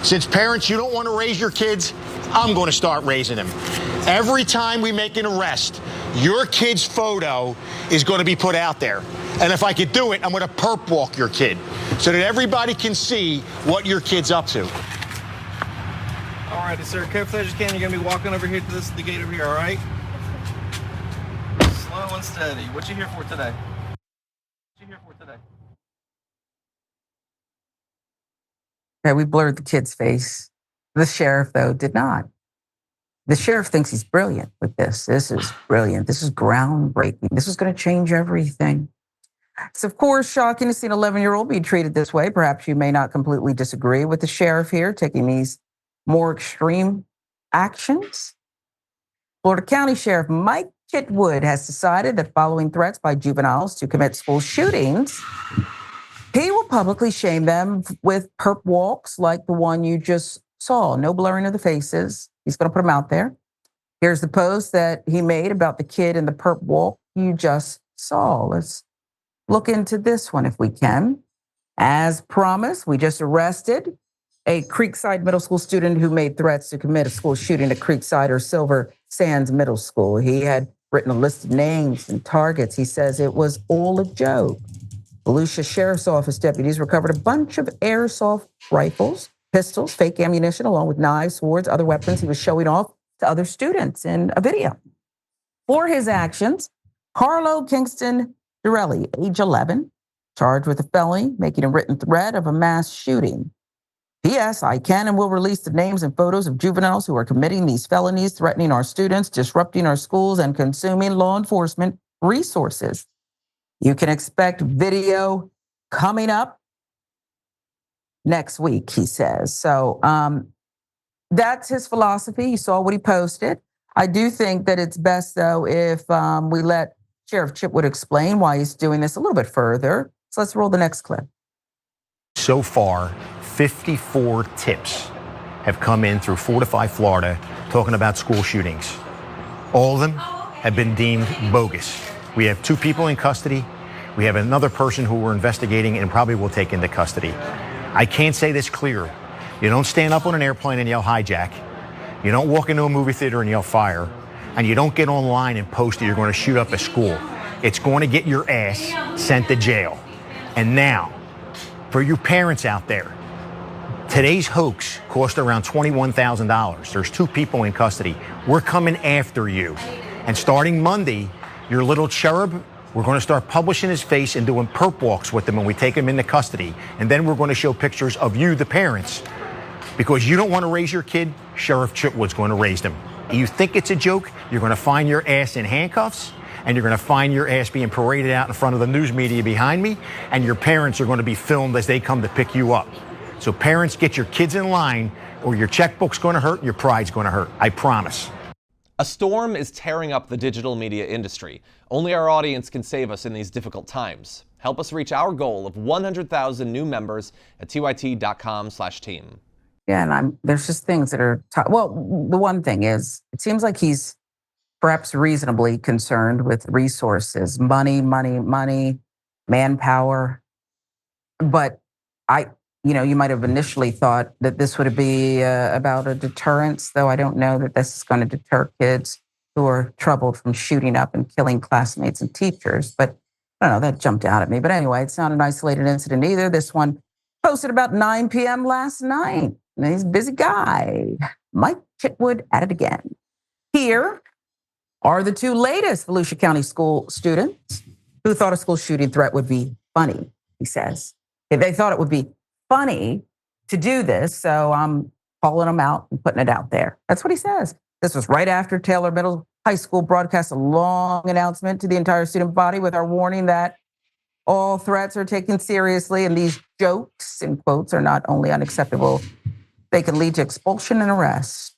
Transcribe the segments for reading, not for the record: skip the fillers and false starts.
Since parents, you don't want to raise your kids, I'm going to start raising them. Every time we make an arrest, your kid's photo is going to be put out there. And if I could do it, I'm going to perp walk your kid so that everybody can see what your kid's up to. All right, sir. Carefully as you can. You're going to be walking over here to the gate over here, all right? Slow and steady. What you here for today? Okay, we blurred the kid's face. The sheriff, though, did not. The sheriff thinks he's brilliant with this. This is brilliant. This is groundbreaking. This is going to change everything. It's, of course, shocking to see an 11-year-old be treated this way. Perhaps you may not completely disagree with the sheriff here, taking these more extreme actions. Florida County Sheriff Mike Chitwood has decided that following threats by juveniles to commit school shootings, he will publicly shame them with perp walks like the one you just saw. No blurring of the faces. He's going to put them out there. Here's the post that he made about the kid in the perp walk you just saw. Let's look into this one if we can. As promised, we just arrested a Creekside Middle School student who made threats to commit a school shooting at Creekside or Silver Sands Middle School. He had written a list of names and targets. He says it was all a joke. Volusia Sheriff's Office deputies recovered a bunch of airsoft rifles, pistols, fake ammunition, along with knives, swords, other weapons he was showing off to other students in a video. For his actions, Carlo Kingston Durelli, age 11, charged with a felony, making a written threat of a mass shooting. P.S. I can and will release the names and photos of juveniles who are committing these felonies, threatening our students, disrupting our schools, and consuming law enforcement resources. You can expect video coming up next week, he says. So that's his philosophy. You saw what he posted. I do think that it's best, though, if we let Sheriff Chitwood explain why he's doing this a little bit further. So let's roll the next clip. So far, 54 tips have come in through Fortify, Florida, talking about school shootings. All of them have been deemed bogus. We have 2 people in custody. We have another person who we're investigating and probably will take into custody. I can't say this clear. You don't stand up on an airplane and yell hijack. You don't walk into a movie theater and yell fire. And you don't get online and post that you're going to shoot up a school. It's going to get your ass sent to jail. And now, for you parents out there, today's hoax cost around $21,000. There's 2 people in custody. We're coming after you. And starting Monday, your little cherub, we're going to start publishing his face and doing perp walks with him when we take him into custody. And then we're going to show pictures of you, the parents. Because you don't want to raise your kid, Sheriff Chitwood's going to raise them. You think it's a joke, you're going to find your ass in handcuffs, and you're going to find your ass being paraded out in front of the news media behind me, and your parents are going to be filmed as they come to pick you up. So parents, get your kids in line, or your checkbook's going to hurt and your pride's going to hurt. I promise. A storm is tearing up the digital media industry. Only our audience can save us in these difficult times. Help us reach our goal of 100,000 new members at tyt.com/team. Yeah, and there's just things that are, well, the one thing is, it seems like he's perhaps reasonably concerned with resources, money, manpower. But you might have initially thought that this would be about a deterrence, though I don't know that this is going to deter kids who are troubled from shooting up and killing classmates and teachers. But I don't know, that jumped out at me. But anyway, it's not an isolated incident either. This one posted about 9 p.m. last night. And he's a busy guy. Mike Chitwood at it again. Here are the 2 latest Volusia County school students who thought a school shooting threat would be funny, he says. They thought it would be funny to do this, so I'm calling them out and putting it out there. That's what he says. This was right after Taylor Middle High School broadcast a long announcement to the entire student body with our warning that all threats are taken seriously and these jokes, in quotes, are not only unacceptable, they can lead to expulsion and arrest.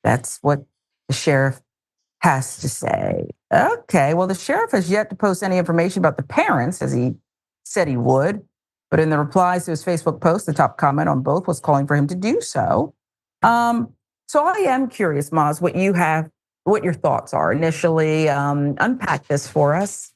That's what the sheriff has to say. Okay, well, the sheriff has yet to post any information about the parents, as he said he would. But in the replies to his Facebook post, the top comment on both was calling for him to do so. So I am curious, Maz, what your thoughts are initially. Unpack this for us.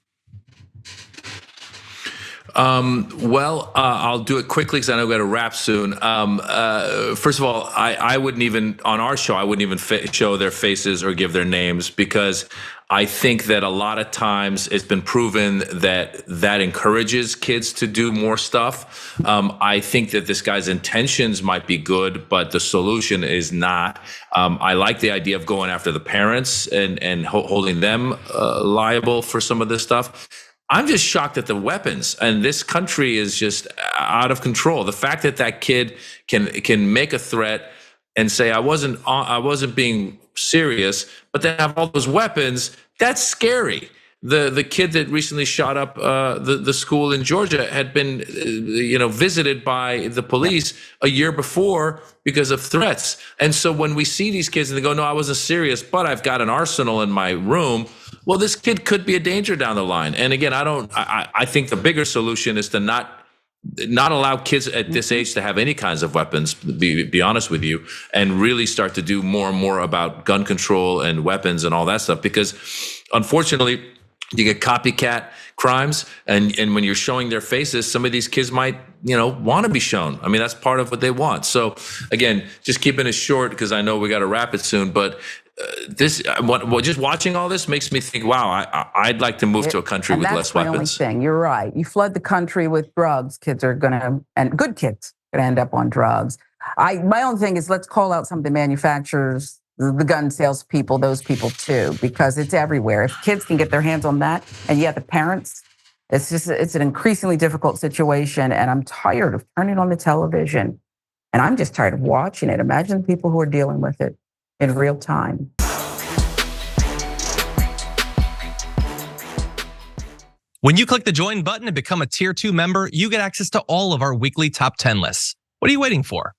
Well, I'll do it quickly because I know we've got to wrap soon. First of all, I wouldn't even, on our show, I wouldn't even show their faces or give their names, because I think that a lot of times it's been proven that encourages kids to do more stuff. I think that this guy's intentions might be good, but the solution is not. I like the idea of going after the parents and holding them liable for some of this stuff. I'm just shocked at the weapons, and this country is just out of control. The fact that kid can make a threat and say I wasn't being serious, but then have all those weapons, that's scary. The kid that recently shot up the school in Georgia had been visited by the police a year before because of threats. And so when we see these kids and they go, no, I wasn't serious, but I've got an arsenal in my room. Well, this kid could be a danger down the line. And again, I think the bigger solution is to not allow kids at this age to have any kinds of weapons, be honest with you, and really start to do more and more about gun control and weapons and all that stuff. Because unfortunately, you get copycat crimes, and when you're showing their faces, some of these kids might, want to be shown. I mean, that's part of what they want. So again, just keeping it short because I know we got to wrap it soon, but just watching all this makes me think, wow, I'd like to move to a country with less weapons. That's the only thing. You're right. You flood the country with drugs, kids are and good kids are gonna end up on drugs. My own thing is, let's call out some of the manufacturers, the gun salespeople, those people too, because it's everywhere. If kids can get their hands on that, and yet the parents, it's an increasingly difficult situation. And I'm tired of turning on the television, and I'm just tired of watching it. Imagine the people who are dealing with it in real time. When you click the join button and become a tier 2 member, you get access to all of our weekly top 10 lists. What are you waiting for?